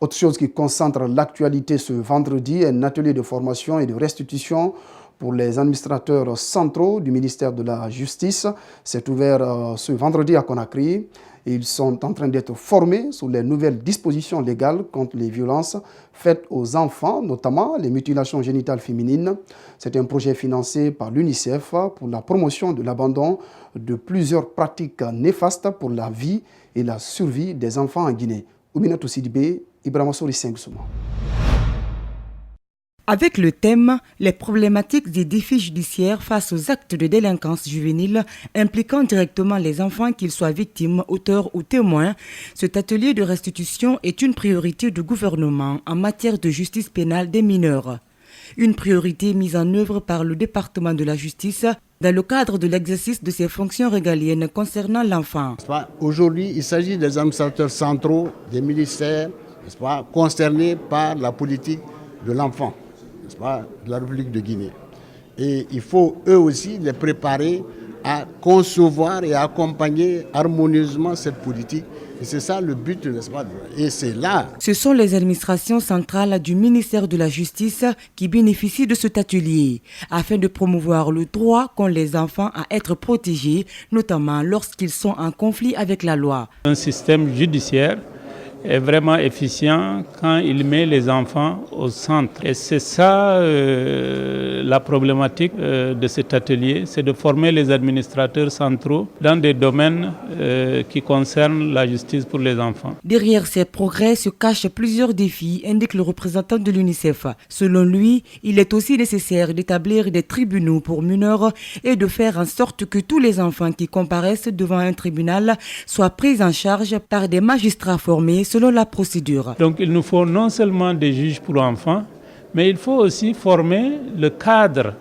Autre chose qui concentre l'actualité ce vendredi, un atelier de formation et de restitution pour les administrateurs centraux du ministère de la Justice. C'est ouvert ce vendredi à Conakry. Ils sont en train d'être formés sur les nouvelles dispositions légales contre les violences faites aux enfants, notamment les mutilations génitales féminines. C'est un projet financé par l'UNICEF pour la promotion de l'abandon de plusieurs pratiques néfastes pour la vie et la survie des enfants en Guinée. Ouminatou Sidibé, Ibrahima Sori Sengsouma. Avec le thème « Les problématiques et défis judiciaires face aux actes de délinquance juvénile impliquant directement les enfants, qu'ils soient victimes, auteurs ou témoins », cet atelier de restitution est une priorité du gouvernement en matière de justice pénale des mineurs. Une priorité mise en œuvre par le département de la justice dans le cadre de l'exercice de ses fonctions régaliennes concernant l'enfant. Aujourd'hui, il s'agit des administrateurs centraux, des ministères concernés par la politique de l'enfant de la République de Guinée. Et il faut eux aussi les préparer à concevoir et à accompagner harmonieusement cette politique. Et c'est ça le but, n'est-ce pas? Et c'est là. Ce sont les administrations centrales du ministère de la Justice qui bénéficient de cet atelier, afin de promouvoir le droit qu'ont les enfants à être protégés, notamment lorsqu'ils sont en conflit avec la loi. Un système judiciaire est vraiment efficient quand il met les enfants au centre. Et c'est ça la problématique de cet atelier, c'est de former les administrateurs centraux dans des domaines qui concernent la justice pour les enfants. Derrière ces progrès se cachent plusieurs défis, indique le représentant de l'UNICEF. Selon lui, il est aussi nécessaire d'établir des tribunaux pour mineurs et de faire en sorte que tous les enfants qui comparaissent devant un tribunal soient pris en charge par des magistrats formés selon la procédure. Donc il nous faut non seulement des juges pour enfants, mais il faut aussi former le cadre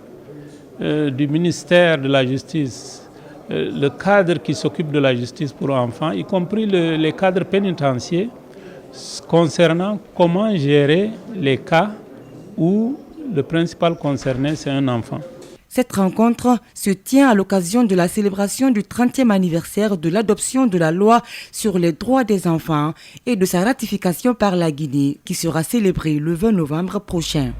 du ministère de la Justice, le cadre qui s'occupe de la justice pour enfants, y compris les cadres pénitentiaires, concernant comment gérer les cas où le principal concerné, c'est un enfant. Cette rencontre se tient à l'occasion de la célébration du 30e anniversaire de l'adoption de la loi sur les droits des enfants et de sa ratification par la Guinée, qui sera célébrée le 20 novembre prochain.